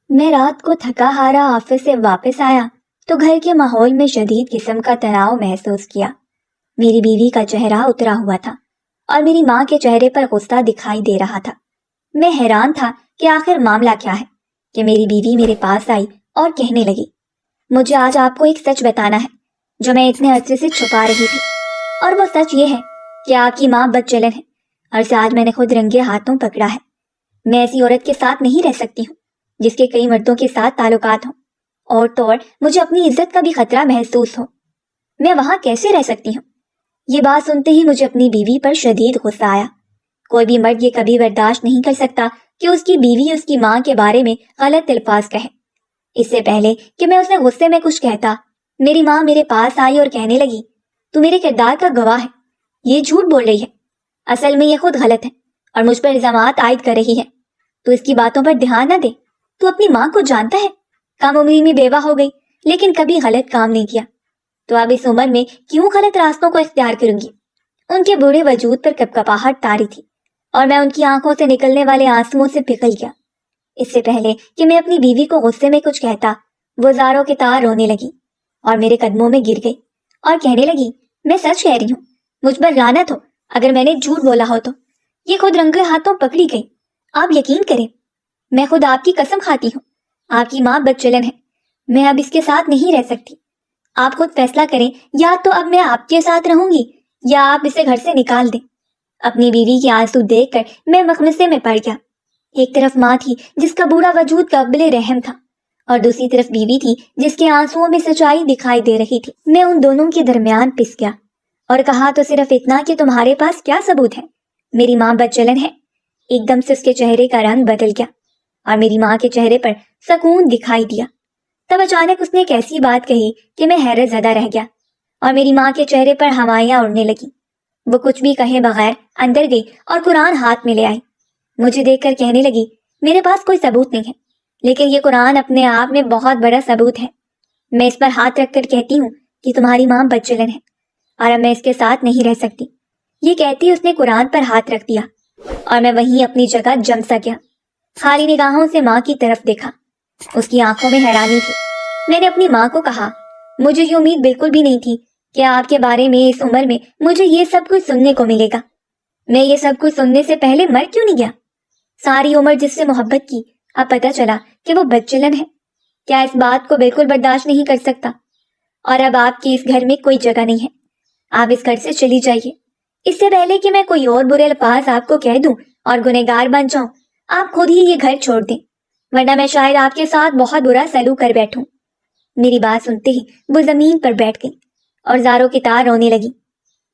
میں رات کو تھکا ہارا آفس سے واپس آیا تو گھر کے ماحول میں شدید قسم کا تناؤ محسوس کیا۔ میری بیوی کا چہرہ اترا ہوا تھا اور میری ماں کے چہرے پر غصہ دکھائی دے رہا تھا۔ میں حیران تھا کہ آخر معاملہ کیا ہے کہ میری بیوی میرے پاس آئی اور کہنے لگی، مجھے آج آپ کو ایک سچ بتانا ہے جو میں اتنے عرصے سے چھپا رہی تھی، اور وہ سچ یہ ہے کہ آپ کی ماں بدچلن ہے اور اسے آج میں نے خود رنگے ہاتھوں پکڑا ہے۔ میں ایسی عورت کے ساتھ نہیں رہ سکتی ہوں جس کے کئی مردوں کے ساتھ تعلقات ہوں، اور تو اور مجھے اپنی عزت کا بھی خطرہ محسوس ہو۔ میں وہاں کیسے رہ سکتی ہوں؟ یہ بات سنتے ہی مجھے اپنی بیوی پر شدید غصہ آیا۔ کوئی بھی مرد یہ کبھی برداشت نہیں کر سکتا کہ اس کی بیوی اس کی ماں کے بارے میں غلط الفاظ کہے۔ اس سے پہلے کہ میں اسے غصے میں کچھ کہتا، میری ماں میرے پاس آئی اور کہنے لگی، تو میرے کردار کا گواہ ہے، یہ جھوٹ بول رہی ہے، اصل میں یہ خود غلط ہے اور مجھ پر الزامات عائد کر رہی ہے، تو اس کی باتوں پر دھیان نہ دے۔ تو اپنی ماں کو جانتا ہے، کم عمری میں بیوہ ہو گئی لیکن کبھی غلط کام نہیں کیا، تو اب اس عمر میں کیوں غلط راستوں کو اختیار کروں گی؟ ان کے بوڑھے وجود پر کپکپاہٹ طاری تھی اور میں ان کی آنکھوں سے نکلنے والے آنسوؤں سے پگھل گیا۔ اس سے پہلے کہ میں اپنی بیوی کو غصے میں کچھ کہتا، وہ زاروں کے تار رونے لگی اور میرے قدموں میں گر گئی اور کہنے لگی، میں سچ کہہ رہی ہوں، مجھ پر لعنت ہو اگر میں نے جھوٹ بولا ہو تو۔ یہ خود رنگے ہاتھوں پکڑی گئی۔ آپ یقین کریں، میں خود آپ کی قسم کھاتی ہوں، آپ کی ماں بدچلن ہے، میں اب اس کے ساتھ نہیں رہ سکتی۔ آپ خود فیصلہ کریں، یا تو اب میں آپ کے ساتھ رہوں گی یا آپ اسے گھر سے نکال دیں۔ اپنی بیوی کے آنسو دیکھ کر میں مخمصے میں پڑ گیا۔ ایک طرف ماں تھی جس کا بوڑھا وجود قابل رحم تھا، اور دوسری طرف بیوی تھی جس کے آنسوؤں میں سچائی دکھائی دے رہی تھی۔ میں ان دونوں کے درمیان پس گیا اور کہا تو صرف اتنا کہ تمہارے پاس کیا ثبوت ہے؟ میری ماں بدچلن ہے۔ ایک دم سے اس کے چہرے کا رنگ بدل گیا اور میری ماں کے چہرے پر سکون دکھائی دیا۔ تب اچانک اس نے ایک ایسی بات کہی کہ میں حیرت زدہ رہ گیا اور میری ماں کے چہرے پر ہوائیاں اڑنے لگی۔ وہ کچھ بھی کہے بغیر اندر گئی اور قرآن ہاتھ میں لے آئی۔ مجھے دیکھ کر کہنے لگی، میرے پاس کوئی ثبوت نہیں ہے، لیکن یہ قرآن اپنے آپ میں بہت بڑا ثبوت ہے۔ میں اس پر ہاتھ رکھ کر کہتی ہوں کہ تمہاری ماں بدچلن ہے اور اب میں اس کے ساتھ نہیں رہ سکتی۔ یہ کہتی اس نے قرآن پر ہاتھ رکھ دیا اور میں وہیں اپنی جگہ جم سا گیا۔ خالی نگاہوں سے ماں کی طرف دیکھا، اس کی آنکھوں میں حیرانی تھی۔ میں نے اپنی ماں کو کہا، مجھے یہ امید بالکل بھی نہیں تھی کہ آپ کے بارے میں اس عمر میں مجھے یہ سب کچھ سننے کو ملے گا۔ میں یہ سب کچھ سننے سے پہلے مر کیوں نہیں گیا؟ ساری عمر جس سے محبت کی، اب پتہ چلا کہ وہ بدچلن ہے۔ کیا اس بات کو بالکل برداشت نہیں کر سکتا؟ اور اب آپ کی اس گھر میں کوئی جگہ نہیں ہے، آپ اس گھر سے چلی جائیے۔ اس سے پہلے کہ میں کوئی اور برے الفاظ آپ کو کہہ دوں اور گنہگار بن جاؤں، آپ خود ہی یہ گھر چھوڑ دیں، ورنہ میں شاید آپ کے ساتھ بہت برا سلوک کر بیٹھوں۔ میری بات سنتے ہی وہ زمین پر بیٹھ گئی اور زاروں کی طرح رونے لگی۔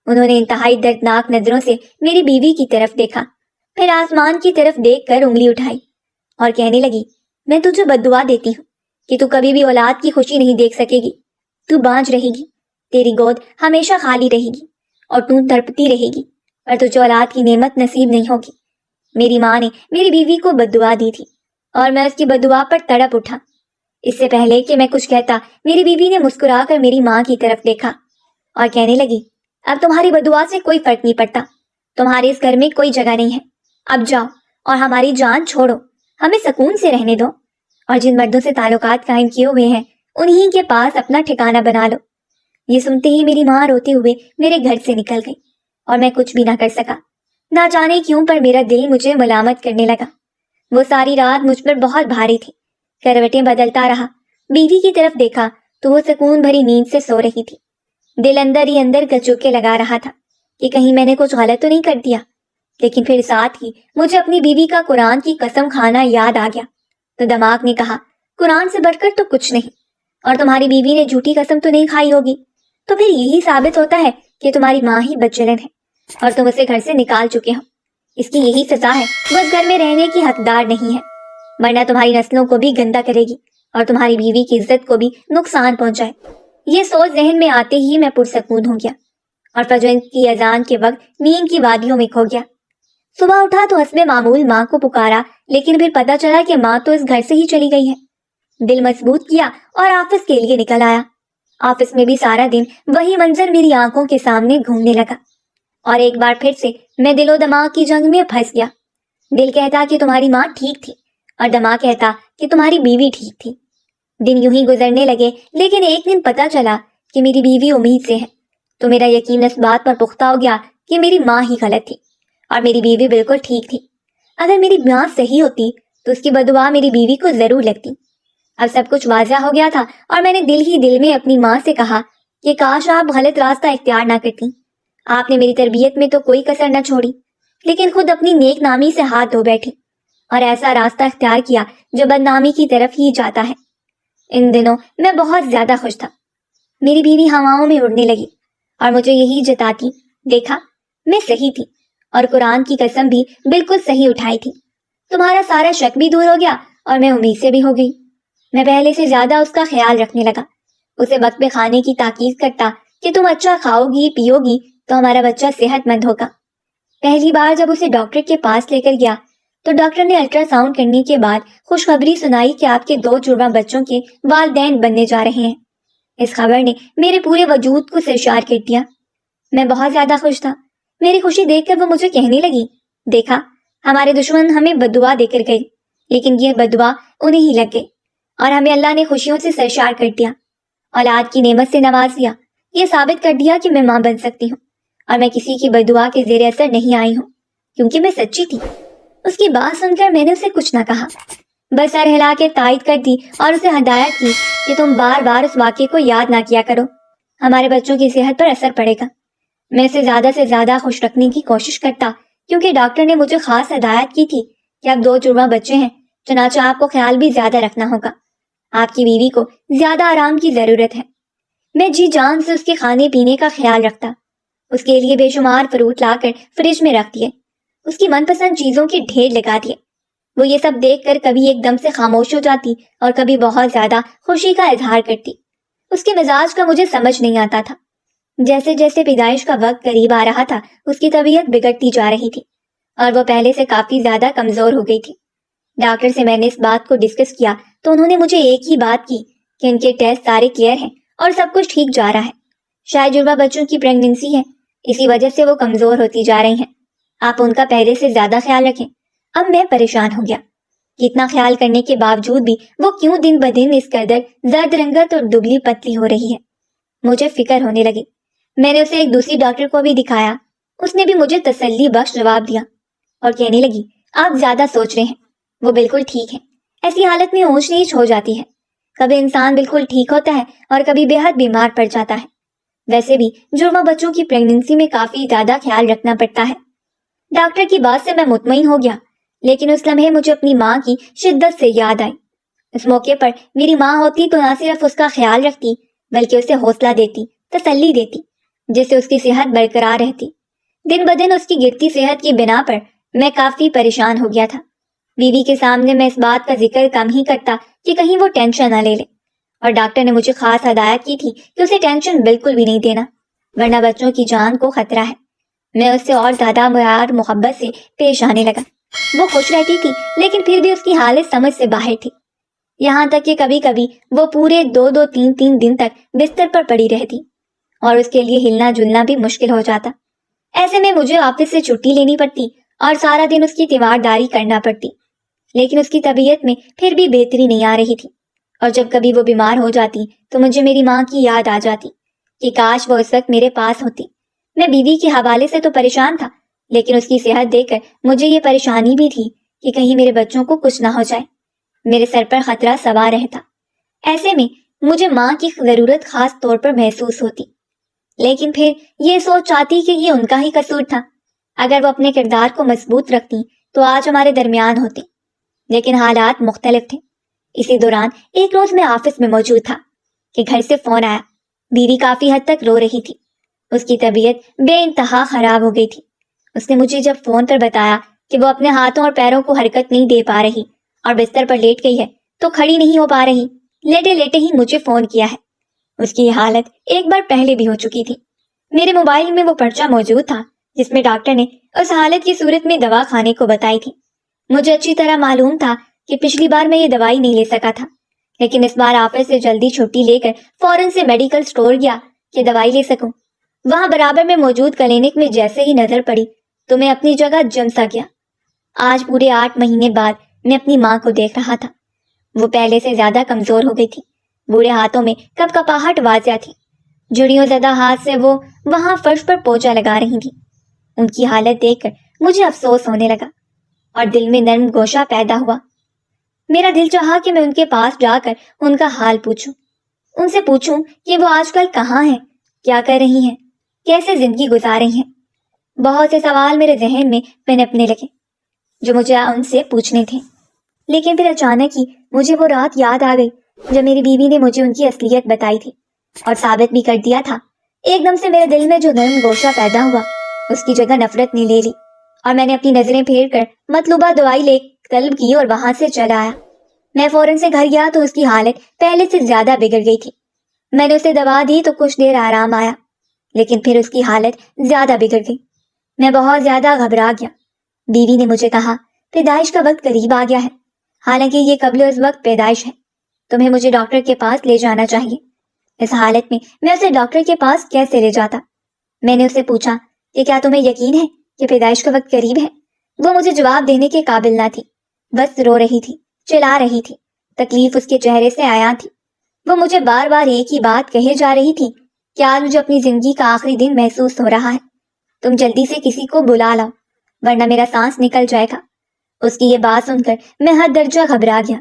انہوں نے انتہائی دردناک نظروں سے میری بیوی کی طرف دیکھا، پھر آسمان کی طرف دیکھ کر انگلی اٹھائی اور کہنے لگی، میں تجھے بد دعا دیتی ہوں کہ تو کبھی بھی اولاد کی خوشی نہیں دیکھ سکے گی۔ تو بانجھ رہے گی، تیری گود ہمیشہ خالی رہے گی اور تو تڑپتی رہے گی، اور تجھے اولاد کی نعمت نصیب نہیں ہوگی۔ میری ماں نے میری بیوی کو بد دعا دی تھی اور میں اس کی بد دعا پر تڑپ اٹھا۔ اس سے پہلے کہ میں کچھ کہتا، میری بیوی نے مسکرا کر میری ماں کی طرف دیکھا اور کہنے لگی، اب تمہاری بد دعا سے کوئی فرق نہیں پڑتا، تمہارے اس گھر میں کوئی جگہ نہیں ہے، اب جاؤ اور ہماری جان چھوڑو، ہمیں سکون سے رہنے دو، اور جن مردوں سے تعلقات قائم کیے ہوئے ہیں انہی کے پاس اپنا ٹھکانہ بنا لو۔ یہ سنتے ہی میری ماں روتے ہوئے میرے گھر سے نکل گئی اور میں کچھ بھی نہ کر سکا۔ نہ جانے کیوں پر میرا دل مجھے ملامت کرنے لگا۔ وہ ساری رات مجھ پر بہت بھاری تھی۔ کروٹیں بدلتا رہا، بیوی کی طرف دیکھا تو وہ سکون بھری نیند سے سو رہی تھی۔ دل اندر ہی اندر گچوکے لگا رہا تھا کہ کہیں میں نے کچھ غلط تو نہیں کر دیا، لیکن پھر ساتھ ہی مجھے اپنی بیوی کا قرآن کی قسم کھانا یاد آ گیا، تو دماغ نے کہا، قرآن سے بڑھ کر تو کچھ نہیں، اور تمہاری بیوی نے جھوٹی قسم تو نہیں کھائی ہوگی، تو پھر یہی ثابت ہوتا ہے کہ تمہاری ماں ہی بدچلن ہے اور تم اسے گھر سے نکال چکے ہو۔ اس کی یہی سزا ہے، وہ اس گھر میں رہنے کی حقدار نہیں ہے، ورنہ تمہاری نسلوں کو بھی گندا کرے گی اور تمہاری بیوی کی عزت کو بھی نقصان پہنچائے۔ یہ سوچ ذہن میں آتے ہی میں پرسکون ہو گیا اور فجر کی اذان کے وقت نیند کی وادیوں میں کھو گیا۔ صبح اٹھا تو حسب معمول ماں کو پکارا، لیکن پھر پتا چلا کہ ماں تو اس گھر سے ہی چلی گئی ہے۔ دل مضبوط کیا اور آفس کے لیے نکل آیا۔ آفس میں بھی سارا دن وہی منظر میری آنکھوں کے سامنے گھومنے لگا، اور ایک بار پھر سے میں دل و دماغ کی جنگ میں پھنس گیا۔ دل کہتا کہ تمہاری ماں ٹھیک تھی اور دماغ کہتا کہ تمہاری بیوی ٹھیک تھی۔ دن یوں ہی گزرنے لگے، لیکن ایک دن پتہ چلا کہ میری بیوی امید سے ہے، تو میرا یقین اس بات پر پختہ ہو گیا کہ میری ماں ہی غلط تھی اور میری بیوی بالکل ٹھیک تھی۔ اگر میری ماں صحیح ہوتی تو اس کی بددعا میری بیوی کو ضرور لگتی۔ اب سب کچھ واضح ہو گیا تھا اور میں نے دل ہی دل میں اپنی ماں سے کہا کہ کاش آپ غلط راستہ اختیار نہ کرتی۔ آپ نے میری تربیت میں تو کوئی کسر نہ چھوڑی، لیکن خود اپنی نیک نامی سے ہاتھ دھو بیٹھی اور ایسا راستہ اختیار کیا جو بدنامی کی طرف ہی جاتا ہے۔ ان دنوں میں بہت زیادہ خوش تھا۔ میری بیوی ہواؤں میں اڑنے لگی اور مجھے یہی جتاتی، دیکھا میں صحیح تھی اور قرآن کی قسم بھی بالکل صحیح اٹھائی تھی۔ تمہارا سارا شک بھی دور ہو گیا اور میں امید سے بھی ہو گئی۔ میں پہلے سے زیادہ اس کا خیال رکھنے لگا، اسے وقت پہ کھانے کی تاکید کرتا کہ تم اچھا کھاؤ گی پیو گی تو ہمارا بچہ صحت مند ہوگا۔ پہلی بار جب اسے ڈاکٹر کے پاس لے کر گیا تو ڈاکٹر نے الٹرا ساؤنڈ کرنے کے بعد خوشخبری سنائی کہ آپ کے 2 جڑواں بچوں کے والدین بننے جا رہے ہیں۔ اس خبر نے میرے پورے وجود کو سرشار کر دیا۔ میں بہت زیادہ خوش تھا۔ میری خوشی دیکھ کر وہ مجھے کہنے لگی، دیکھا ہمارے دشمن ہمیں بددعا دے کر گئے، لیکن یہ بددعا انہیں ہی لگ گئی اور ہمیں اللہ نے خوشیوں سے سرشار کر دیا، اولاد کی نعمت سے نواز دیا، یہ ثابت کر دیا کہ میں ماں بن سکتی ہوں اور میں کسی کی بددعا کے زیر اثر نہیں آئی ہوں، کیونکہ میں سچی تھی۔ اس کی بات سن کر میں نے اسے کچھ نہ کہا، بس سر ہلا کے تائید کر دی اور اسے ہدایت کی کہ تم بار بار اس واقعے کو یاد نہ کیا کرو، ہمارے بچوں کی صحت پر اثر پڑے گا۔ میں اسے زیادہ سے زیادہ خوش رکھنے کی کوشش کرتا، کیونکہ ڈاکٹر نے مجھے خاص ہدایت کی تھی کہ اب 2 جڑواں بچے ہیں، چنانچہ آپ کو خیال بھی زیادہ رکھنا ہوگا۔ آپ کی بیوی کو زیادہ آرام کی ضرورت ہے۔ میں جی جان سے اس کے کھانے پینے کا خیال رکھتا، اس کے لیے بے شمار فروٹ لا کر فریج میں رکھ دیے، اس کی من پسند چیزوں کے ڈھیر لگا دیے۔ وہ یہ سب دیکھ کر کبھی ایک دم سے خاموش ہو جاتی اور کبھی بہت زیادہ خوشی کا اظہار کرتی۔ اس کے مزاج کا مجھے سمجھ نہیں آتا تھا۔ جیسے جیسے پیدائش کا وقت قریب آ رہا تھا، اس کی طبیعت بگڑتی جا رہی تھی اور وہ پہلے سے کافی زیادہ کمزور ہو گئی تھی۔ ڈاکٹر سے میں نے اس بات کو ڈسکس کیا تو انہوں نے مجھے ایک ہی بات کی کہ ان کے ٹیسٹ سارے کلیئر ہیں اور سب کچھ ٹھیک جا رہا ہے، شاید جڑواں بچوں کی پریگننسی ہے، اسی وجہ سے وہ کمزور ہوتی جا رہی ہیں، آپ ان کا پہلے سے زیادہ خیال رکھیں۔ اب میں پریشان ہو گیا کہ اتنا خیال کرنے کے باوجود بھی وہ کیوں دن بدن اس قدر زرد رنگت اور دبلی پتلی ہو رہی ہے۔ مجھے فکر ہونے لگی۔ میں نے اسے ایک دوسری ڈاکٹر کو بھی دکھایا، اس نے بھی مجھے تسلی بخش جواب دیا اور کہنے لگی، آپ زیادہ سوچ رہے ہیں، وہ بالکل ٹھیک ہے۔ ایسی حالت میں اونچ نیچ ہو جاتی ہے، کبھی انسان بالکل ٹھیک ہوتا ہے اور کبھی بے حد بیمار پڑ جاتا ہے۔ ویسے بھی جڑواں بچوں کی پریگننسی میں کافی زیادہ خیال رکھنا پڑتا ہے۔ ڈاکٹر کی بات سے میں مطمئن ہو گیا، لیکن اس لمحے مجھے اپنی ماں کی شدت سے یاد آئی۔ اس موقع پر میری ماں ہوتی تو نہ صرف اس کا خیال رکھتی بلکہ اسے حوصلہ دیتی، تسلی دیتی، جس سے اس کی صحت برقرار رہتی۔ دن بدن اس کی گرتی صحت کی بنا پر میں کافی پریشان ہو گیا تھا۔ بیوی کے سامنے میں اس بات کا ذکر کم ہی کرتا کہ کہیں وہ ٹینشن نہ لے لے، اور ڈاکٹر نے مجھے خاص ہدایت کی تھی کہ اسے ٹینشن بالکل بھی نہیں دینا، ورنہ بچوں کی جان کو خطرہ ہے۔ میں اس سے اور زیادہ پیار محبت سے پیش آنے لگا۔ وہ خوش رہتی تھی، لیکن پھر بھی اس کی حالت سمجھ سے باہر تھی، یہاں تک کہ کبھی کبھی وہ پورے 2-3 دن تک بستر پر پڑی رہتی اور اس کے لیے ہلنا جلنا بھی مشکل ہو جاتا۔ ایسے میں مجھے آفس سے چھٹی لینی پڑتی اور سارا دن اس کی تیمارداری کرنا پڑتی، لیکن اس کی طبیعت میں پھر بھی بہتری نہیں آ رہی تھی، اور جب کبھی وہ بیمار ہو جاتی تو مجھے میری ماں کی یاد آ جاتی کہ کاش وہ اس وقت میرے پاس ہوتی۔ میں بیوی کے حوالے سے تو پریشان تھا، لیکن اس کی صحت دیکھ کر مجھے یہ پریشانی بھی تھی کہ کہیں میرے بچوں کو کچھ نہ ہو جائے، میرے سر پر خطرہ سوار رہتا۔ ایسے میں مجھے ماں کی ضرورت خاص طور پر محسوس ہوتی، لیکن پھر یہ سوچ آتی کہ یہ ان کا ہی قصور تھا۔ اگر وہ اپنے کردار کو مضبوط رکھتی تو آج ہمارے درمیان ہوتی، لیکن حالات مختلف تھے۔ اسی دوران ایک روز میں آفس میں موجود تھا کہ گھر سے فون آیا۔ بیوی کافی حد تک رو رہی تھی، اس کی طبیعت بے انتہا خراب ہو گئی تھی۔ اس نے مجھے جب فون پر بتایا کہ وہ اپنے ہاتھوں اور پیروں کو حرکت نہیں دے پا رہی اور بستر پر لیٹ گئی ہے تو کھڑی نہیں ہو پا رہی، لیٹے لیٹے ہی مجھے فون کیا ہے۔ اس کی یہ حالت ایک بار پہلے بھی ہو چکی تھی۔ میرے موبائل میں وہ پرچہ موجود تھا جس میں ڈاکٹر نے اس حالت کی صورت میں دوا کھانے کو بتائی تھی۔ مجھے اچھی طرح معلوم تھا کہ پچھلی بار میں یہ دوائی نہیں لے سکا تھا، لیکن اس بار آفس سے جلدی چھٹی لے کر فوراً سے میڈیکل سٹور گیا کہ دوائی لے سکوں۔ وہاں برابر میں موجود کلینک میں جیسے ہی نظر پڑی تو میں اپنی جگہ جم سا گیا۔ آج پورے 8 مہینے بعد میں اپنی ماں کو دیکھ رہا تھا۔ وہ پہلے سے زیادہ کمزور ہو گئی تھی، بوڑھے ہاتھوں میں کپ کپاہٹ واضح تھی، جڑیوں زدہ ہاتھ سے وہ وہاں فرش پر پوچھا لگا رہی تھی۔ ان کی حالت دیکھ کر مجھے افسوس ہونے لگا اور دل میں نرم گوشہ پیدا ہوا۔ میرا دل چاہا کہ میں ان کے پاس جا کر ان کا حال پوچھوں، ان سے پوچھوں کہ وہ آج کل کہاں ہیں، کیا کر رہی ہیں، کیسے زندگی گزار رہی ہیں۔ بہت سے سوال میرے ذہن میں پنپنے لگے جو مجھے ان سے پوچھنے تھے، لیکن پھر اچانک ہی مجھے وہ رات یاد آ گئی جب میری بیوی نے مجھے ان کی اصلیت بتائی تھی اور ثابت بھی کر دیا تھا۔ ایک دم سے میرے دل میں جو نرم گوشہ پیدا ہوا اس کی جگہ نفرت نے لے لی، اور میں نے اپنی نظریں پھیر کر مطلوبہ دوائی لے طلب کی اور وہاں سے چلا آیا۔ میں فوراً سے گھر گیا تو اس کی حالت پہلے سے زیادہ بگڑ گئی تھی۔ میں نے اسے دوا دی تو کچھ دیر آرام آیا، لیکن پھر اس کی حالت زیادہ بگڑ گئی۔ میں بہت زیادہ گھبرا گیا۔ بیوی نے مجھے کہا، پیدائش کا وقت قریب آ گیا ہے، حالانکہ یہ قبل از وقت پیدائش ہے، تمہیں مجھے ڈاکٹر کے پاس لے جانا چاہیے۔ اس حالت میں میں اسے ڈاکٹر کے پاس کیسے لے جاتا؟ میں نے اسے پوچھا کہ کیا تمہیں یقین ہے کہ پیدائش کا وقت قریب ہے؟ وہ مجھے جواب دینے کے قابل نہ تھی، بس رو رہی تھی، چلا رہی تھی، تکلیف اس کے چہرے سے عیاں تھی۔ وہ مجھے بار بار ایک ہی بات کہے جا رہی تھی کہ آج مجھے اپنی زندگی کا آخری دن محسوس ہو رہا ہے، تم جلدی سے کسی کو بلا لاؤ ورنہ میرا سانس نکل جائے گا۔ اس کی یہ بات سن کر میں حد درجہ گھبرا گیا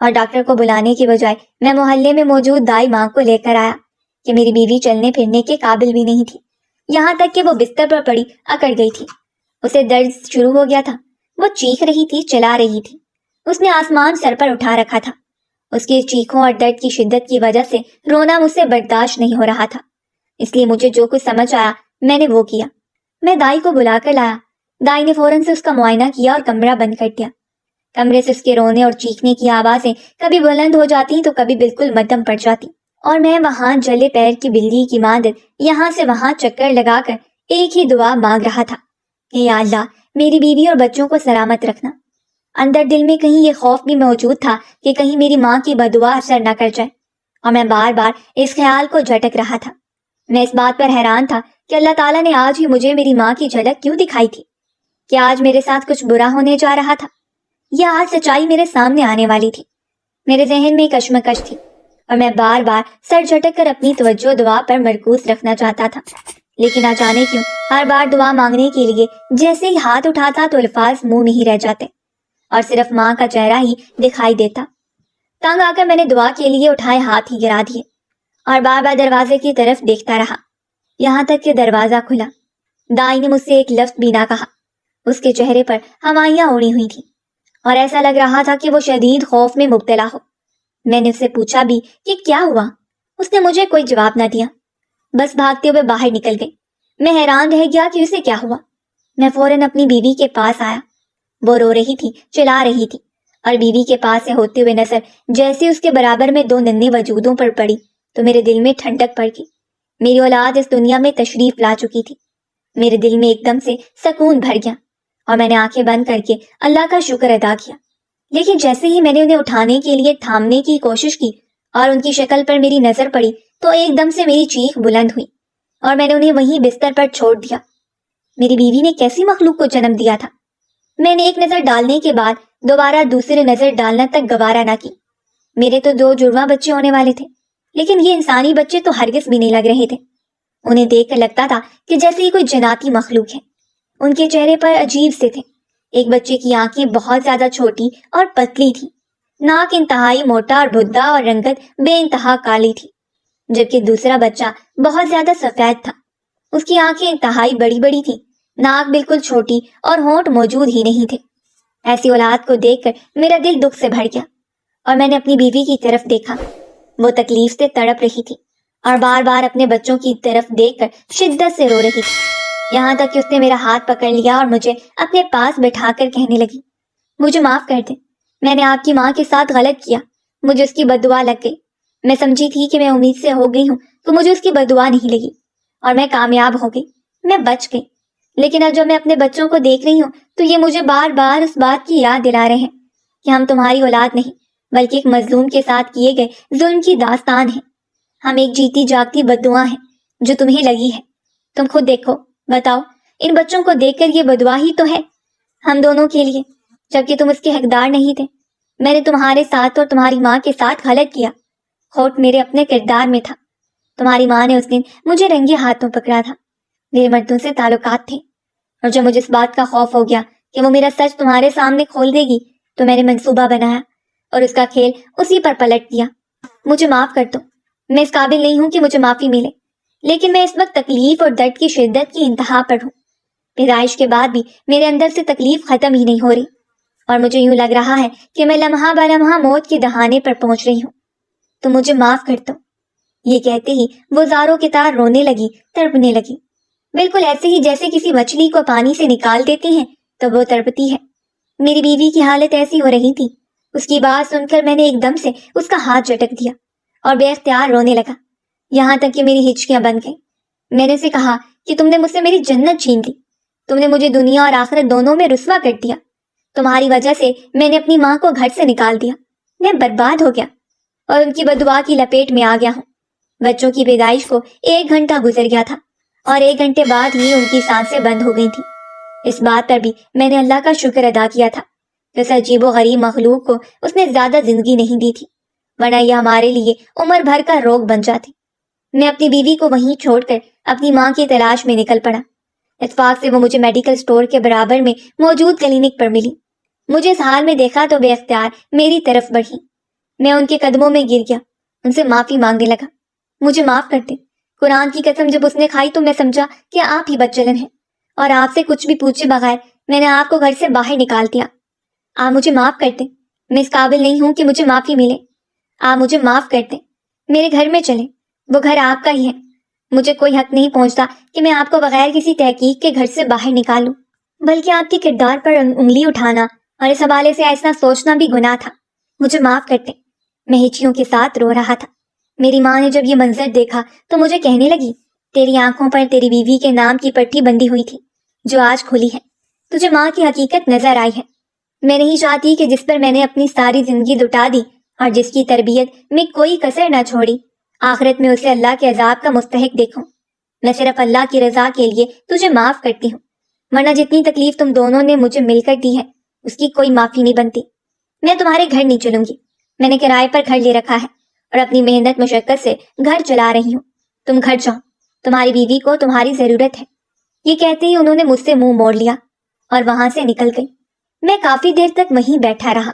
اور ڈاکٹر کو بلانے کی بجائے میں محلے میں موجود دائی ماں کو لے کر آیا کہ میری بیوی چلنے پھرنے کے قابل بھی نہیں تھی، یہاں تک کہ وہ بستر پر پڑی اکڑ گئی تھی۔ اسے درد شروع ہو گیا تھا، وہ چیخ رہی تھی، چلا رہی تھی، اس نے آسمان سر پر اٹھا رکھا تھا۔ اس کی چیخوں اور درد کی شدت کی وجہ سے رونا مجھ سے برداشت نہیں ہو رہا تھا، اس لیے مجھے جو کچھ سمجھ آیا میں نے وہ کیا۔ میں دائی کو بلا کر لایا۔ دائی نے فوراً سے اس کا معائنہ کیا اور کمرہ بند کر دیا۔ کمرے سے اس کے رونے اور چیخنے کی آوازیں کبھی بلند ہو جاتی تو کبھی بالکل مدھم پڑ جاتی، اور میں وہاں جلے پیر کی بلی کی مانند یہاں سے وہاں چکر لگا کر ایک ہی دعا مانگ رہا تھا کہ یا اللہ میری بیوی اور بچوں کو سلامت رکھنا۔ اندر دل میں کہیں یہ خوف بھی موجود تھا کہ کہیں میری ماں کی بددعا اثر نہ کر جائے، اور میں بار بار اس خیال کو جھٹک رہا تھا۔ میں اس بات پر حیران تھا کہ اللہ تعالیٰ نے آج ہی مجھے میری ماں کی جھلک کیوں دکھائی تھی؟ کیا آج میرے ساتھ کچھ برا ہونے جا رہا تھا یا آج سچائی میرے سامنے آنے والی تھی؟ میرے ذہن میں کشمکش تھی اور میں بار بار سر جھٹک کر اپنی توجہ دعا پر مرکوز رکھنا چاہتا تھا، لیکن نہ جانے کیوں ہر بار دعا مانگنے کے لیے جیسے ہی ہاتھ اٹھاتا تو الفاظ منہ میں ہی رہ جاتے اور صرف ماں کا چہرہ ہی دکھائی دیتا۔ تنگ آ کر میں نے دعا کے لیے اٹھائے ہاتھ ہی گرا دیے اور بار بار دروازے کی طرف دیکھتا رہا، یہاں تک کہ دروازہ کھلا۔ دائی نے مجھ سے ایک لفظ بھی نہ کہا، اس کے چہرے پر ہوائیاں اڑی ہوئی تھیں اور ایسا لگ رہا تھا کہ وہ شدید خوف میں مبتلا ہو۔ میں نے اس سے پوچھا بھی کہ کیا ہوا، اس نے مجھے کوئی جواب نہ دیا، بس بھاگتے ہوئے باہر نکل گئی۔ میں حیران رہ گیا کہ اسے کیا ہوا۔ میں فوراً اپنی بیوی کے پاس آیا، وہ رو رہی تھی، چلا رہی تھی، اور بیوی کے پاس سے ہوتے ہوئے نظر جیسے اس کے برابر میں دو ننھے وجودوں پر پڑی تو میرے دل میں ٹھنڈک پڑ گئی۔ میری اولاد اس دنیا میں تشریف لا چکی تھی۔ میرے دل میں ایک دم سے سکون بھر گیا اور میں نے آنکھیں بند کر کے اللہ کا شکر ادا کیا۔ لیکن جیسے ہی میں نے انہیں اٹھانے کے لیے تھامنے کی کوشش کی اور ان کی شکل پر میری نظر پڑی تو ایک دم سے میری چیخ بلند ہوئی اور میں نے انہیں وہیں بستر پر چھوڑ دیا۔ میری بیوی نے کیسی مخلوق کو جنم دیا تھا؟ میں نے ایک نظر ڈالنے کے بعد دوبارہ دوسری نظر ڈالنا تک گوارا نہ کی۔ میرے تو 2 جڑواں بچے ہونے والے تھے، لیکن یہ انسانی بچے تو ہرگز بھی نہیں لگ رہے تھے۔ انہیں دیکھ کر لگتا تھا کہ جیسے یہ کوئی جناتی مخلوق ہے۔ ان کے چہرے پر عجیب سے تھے۔ ایک بچے کی آنکھیں بہت زیادہ چھوٹی اور پتلی تھی، ناک انتہائی موٹا اور بھدا اور رنگت بے انتہا کالی تھی، جبکہ دوسرا بچہ بہت زیادہ سفید تھا۔ اس کی آنکھیں انتہائی بڑی بڑی تھی، ناک بالکل چھوٹی اور ہونٹ موجود ہی نہیں تھے۔ ایسی اولاد کو دیکھ کر میرا دل دکھ سے بھر گیا اور میں نے اپنی بیوی کی طرف دیکھا۔ وہ تکلیف سے تڑپ رہی تھی اور بار بار اپنے بچوں کی طرف دیکھ کر شدت سے رو رہی تھی، یہاں تک کہ اس نے میرا ہاتھ پکڑ لیا اور مجھے اپنے پاس بٹھا کر کہنے لگی، مجھے معاف کر دیں، میں نے آپ کی ماں کے ساتھ غلط کیا، مجھے اس کی بددعا لگ گئی۔ میں سمجھی تھی کہ میں امید سے ہو گئی ہوں تو مجھے اس کی بددعا نہیں لگی اور میں کامیاب ہو گئی، میں بچ گئی۔ لیکن اب جب میں اپنے بچوں کو دیکھ رہی ہوں تو یہ مجھے بار بار اس بات کی یاد دلا رہے ہیں کہ ہم تمہاری اولاد نہیں بلکہ ایک مظلوم کے ساتھ کیے گئے ظلم کی داستان ہیں۔ ہم ایک جیتی جاگتی بددعا ہیں جو تمہیں لگی ہے۔ تم خود دیکھو، بتاؤ، ان بچوں کو دیکھ کر یہ بددعا ہی تو ہے ہم دونوں کے لیے۔ جبکہ تم اس کے حقدار نہیں تھے۔ میں نے تمہارے ساتھ اور تمہاری ماں کے ساتھ غلط کیا، کھوٹ میرے اپنے کردار میں تھا۔ تمہاری ماں نے اس دن مجھے رنگے ہاتھوں پکڑا تھا، میرے مردوں سے تعلقات تھے، اور جب مجھے اس بات کا خوف ہو گیا کہ وہ میرا سچ تمہارے سامنے کھول دے گی تو میں نے منصوبہ بنایا اور اس کا کھیل اسی پر پلٹ دیا۔ مجھے معاف کر دو، میں اس قابل نہیں ہوں کہ مجھے معافی ملے، لیکن میں اس وقت تکلیف اور درد کی شدت کی انتہا پر ہوں۔ پیدائش کے بعد بھی میرے اندر سے تکلیف ختم ہی نہیں ہو رہی، اور مجھے یوں لگ رہا ہے کہ میں لمحہ بہ لمحہ موت کے دہانے پر پہنچ رہی ہوں۔ تو مجھے معاف کر دو۔ یہ کہتے ہی وہ زاروں کے تار رونے لگی، تڑپنے لگی، بالکل ایسے ہی جیسے کسی مچھلی کو پانی سے نکال دیتے ہیں تو وہ تڑپتی ہے۔ میری بیوی کی حالت ایسی ہو رہی تھی، اس کی بات سن کر میں نے ایک دم سے اس کا ہاتھ جھٹک دیا اور بے اختیار رونے لگا، یہاں تک کہ میری ہچکیاں بند گئیں۔ میں نے اسے کہا کہ تم نے مجھ سے میری جنت چھین لی، تم نے مجھے دنیا اور آخرت دونوں میں رسوا کر دیا، تمہاری وجہ سے میں نے اپنی ماں کو گھر سے نکال دیا، میں برباد ہو گیا اور ان کی بددعا کی لپیٹ میں آ گیا ہوں۔ بچوں کی پیدائش کو 1 گھنٹہ گزر گیا تھا اور 1 گھنٹے بعد ہی ان کی سانسیں بند ہو گئی تھی۔ اس بات پر بھی میں نے اللہ کا شکر ادا کیا تھا کہ اس عجیب و غریب مخلوق کو اس نے زیادہ زندگی نہیں دی تھی، ورنہ یہ ہمارے لیے عمر بھر کا روگ بن جاتی۔ میں اپنی بیوی کو وہیں چھوڑ کر اپنی ماں کی تلاش میں نکل پڑا۔ اتفاق سے وہ مجھے میڈیکل سٹور کے برابر میں موجود کلینک پر ملی۔ مجھے اس حال میں دیکھا تو بے اختیار میری طرف بڑھی۔ میں ان کے قدموں میں گر گیا، ان سے معافی مانگنے لگا۔ مجھے معاف کر دیں، قرآن کی قسم جب اس نے کھائی تو میں سمجھا کہ آپ ہی بدچلن ہیں، اور آپ سے کچھ بھی پوچھے بغیر میں نے آپ کو گھر سے باہر نکال دیا۔ آپ مجھے معاف کر دیں، میں اس قابل نہیں ہوں کہ مجھے معافی ملے۔ آپ مجھے معاف کر دیں، میرے گھر میں چلیں، وہ گھر آپ کا ہی ہے۔ مجھے کوئی حق نہیں پہنچتا کہ میں آپ کو بغیر کسی تحقیق کے گھر سے باہر نکالوں، بلکہ آپ کے کردار پر انگلی اٹھانا اور اس حوالے سے ایسا سوچنا بھی گناہ تھا۔ مجھے معاف کر دیں۔ میں ہچکیوں کے ساتھ رو رہا تھا۔ میری ماں نے جب یہ منظر دیکھا تو مجھے کہنے لگی، تیری آنکھوں پر تیری بیوی کے نام کی پٹی بندھی ہوئی تھی جو آج کھلی ہے، تجھے ماں کی حقیقت نظر آئی ہے۔ میں نہیں چاہتی کہ جس پر میں نے اپنی ساری زندگی لٹا دی اور جس کی تربیت میں کوئی کسر نہ چھوڑی، آخرت میں اسے اللہ کے عذاب کا مستحق دیکھوں۔ میں صرف اللہ کی رضا کے لیے تجھے معاف کرتی ہوں، ورنہ جتنی تکلیف تم دونوں نے مجھے مل کر دی ہے اس کی کوئی معافی نہیں بنتی۔ میں تمہارے گھر نہیں چلوں گی، میں نے کرائے پر گھر لے رکھا ہے اور اپنی محنت مشقت سے گھر چلا رہی ہوں۔ تم گھر جاؤ، تمہاری بیوی کو تمہاری ضرورت ہے۔ یہ کہتے ہی انہوں نے مجھ سے منہ موڑ لیا اور وہاں سے نکل گئی۔ میں کافی دیر تک وہیں بیٹھا رہا،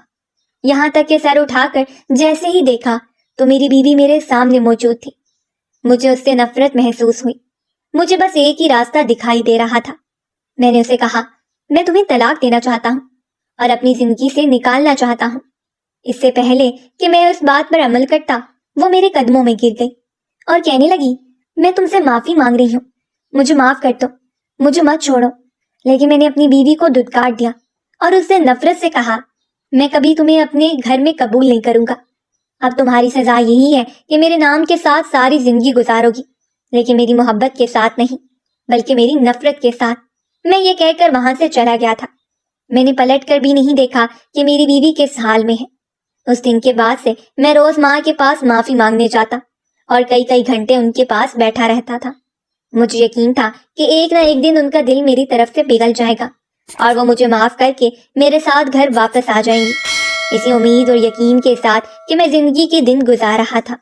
یہاں تک کہ سر اٹھا کر جیسے ہی دیکھا تو میری بیوی میرے سامنے موجود تھی۔ مجھے اس سے نفرت محسوس ہوئی، مجھے بس ایک ہی راستہ دکھائی دے رہا تھا۔ میں نے اسے کہا، میں تمہیں طلاق دینا چاہتا ہوں اور اپنی زندگی سے نکالنا چاہتا ہوں۔ اس سے پہلے کہ میں اس بات پر عمل کرتا وہ میرے قدموں میں گر گئی اور کہنے لگی، میں تم سے معافی مانگ رہی ہوں، مجھے معاف کر دو، مجھے مت چھوڑو۔ لیکن میں نے اپنی بیوی کو دھتکار دیا اور اس سے نفرت سے کہا، میں کبھی تمہیں اپنے گھر میں قبول نہیں کروں گا۔ اب تمہاری سزا یہی ہے کہ میرے نام کے ساتھ ساری زندگی گزارو گی، لیکن میری محبت کے ساتھ نہیں بلکہ میری نفرت کے ساتھ۔ میں یہ کہہ کر وہاں سے چلا گیا تھا۔ میں نے پلٹ کر بھی نہیں دیکھا کہ میری بیوی کس حال میں ہے۔ اس دن کے بعد سے میں روز ماں کے پاس معافی مانگنے جاتا اور کئی گھنٹے ان کے پاس بیٹھا رہتا تھا۔ مجھے یقین تھا کہ ایک نہ ایک دن ان کا دل میری طرف سے پگھل جائے گا اور وہ مجھے معاف کر کے میرے ساتھ گھر واپس آ جائیں گی، اسی امید اور یقین کے ساتھ کہ میں زندگی کے دن گزار رہا تھا۔